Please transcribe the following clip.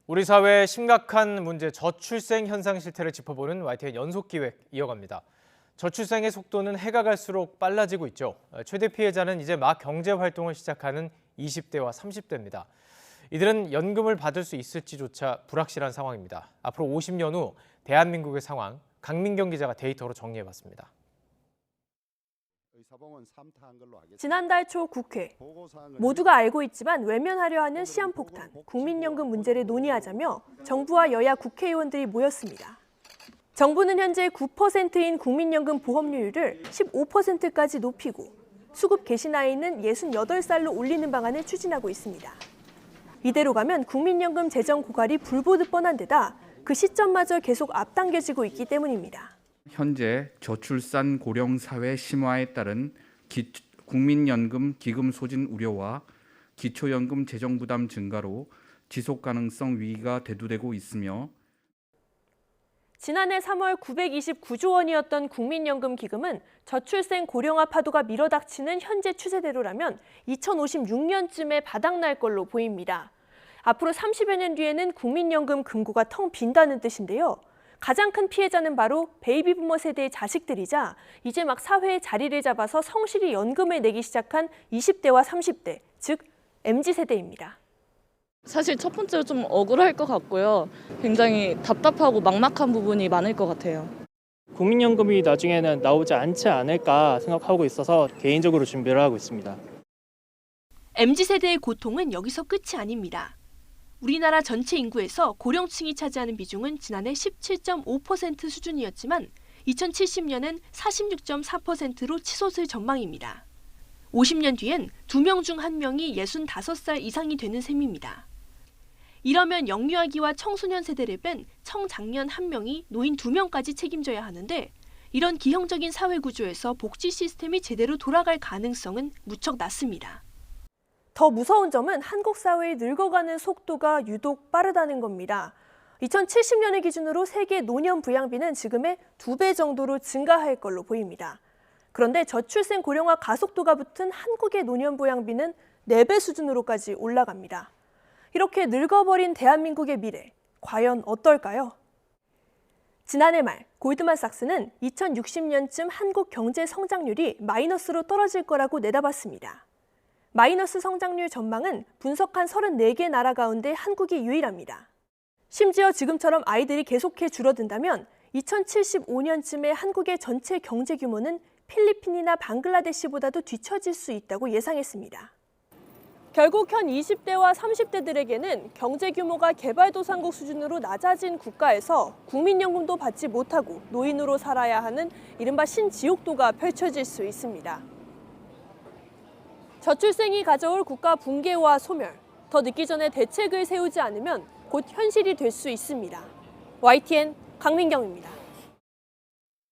우리 사회의 심각한 문제 저출생 현상 실태를 짚어보는 YTN 연속기획 이어갑니다. 저출생의 속도는 해가 갈수록 빨라지고 있죠. 최대 피해자는 이제 막 경제활동을 시작하는 20대와 30대입니다. 이들은 연금을 받을 수 있을지조차 불확실한 상황입니다. 앞으로 50년 후 대한민국의 상황, 강민경 기자가 데이터로 정리해봤습니다. 지난달 초 국회, 모두가 알고 있지만 외면하려 하는 시한폭탄, 국민연금 문제를 논의하자며 정부와 여야 국회의원들이 모였습니다. 정부는 현재 9%인 국민연금 보험료율을 15%까지 높이고 수급 개시 나이는 68살로 올리는 방안을 추진하고 있습니다. 이대로 가면 국민연금 재정 고갈이 불보듯 뻔한 데다 그 시점마저 계속 앞당겨지고 있기 때문입니다. 현재 저출산 고령 사회 심화에 따른 국민연금 기금 소진 우려와 기초연금 재정 부담 증가로 지속 가능성 위기가 대두되고 있으며 지난해 3월 929조 원이었던 국민연금 기금은 저출생 고령화 파도가 밀어닥치는 현재 추세대로라면 2056년쯤에 바닥날 걸로 보입니다. 앞으로 30여 년 뒤에는 국민연금 금고가 텅 빈다는 뜻인데요. 가장 큰 피해자는 바로 베이비부머 세대의 자식들이자 이제 막 사회에 자리를 잡아서 성실히 연금을 내기 시작한 20대와 30대, 즉 MZ세대입니다. 사실 첫 번째로 좀 억울할 것 같고요. 굉장히 답답하고 막막한 부분이 많을 것 같아요. 국민연금이 나중에는 나오지 않지 않을까 생각하고 있어서 개인적으로 준비를 하고 있습니다. MZ세대의 고통은 여기서 끝이 아닙니다. 우리나라 전체 인구에서 고령층이 차지하는 비중은 지난해 17.5% 수준이었지만 2070년엔 46.4%로 치솟을 전망입니다. 50년 뒤엔 2명 중 1명이 65살 이상이 되는 셈입니다. 이러면 영유아기와 청소년 세대를 뺀 청장년 1명이 노인 2명까지 책임져야 하는데 이런 기형적인 사회 구조에서 복지 시스템이 제대로 돌아갈 가능성은 무척 낮습니다. 더 무서운 점은 한국 사회의 늙어가는 속도가 유독 빠르다는 겁니다. 2070년을 기준으로 세계 노년 부양비는 지금의 2배 정도로 증가할 걸로 보입니다. 그런데 저출생 고령화 가속도가 붙은 한국의 노년 부양비는 4배 수준으로까지 올라갑니다. 이렇게 늙어버린 대한민국의 미래, 과연 어떨까요? 지난해 말 골드만삭스는 2060년쯤 한국 경제 성장률이 마이너스로 떨어질 거라고 내다봤습니다. 마이너스 성장률 전망은 분석한 34개 나라 가운데 한국이 유일합니다. 심지어 지금처럼 아이들이 계속해 줄어든다면 2075년쯤에 한국의 전체 경제 규모는 필리핀이나 방글라데시보다도 뒤처질 수 있다고 예상했습니다. 결국 현 20대와 30대들에게는 경제 규모가 개발도상국 수준으로 낮아진 국가에서 국민연금도 받지 못하고 노인으로 살아야 하는 이른바 신지옥도가 펼쳐질 수 있습니다. 저출생이 가져올 국가 붕괴와 소멸, 더 늦기 전에 대책을 세우지 않으면 곧 현실이 될 수 있습니다. YTN 강민경입니다.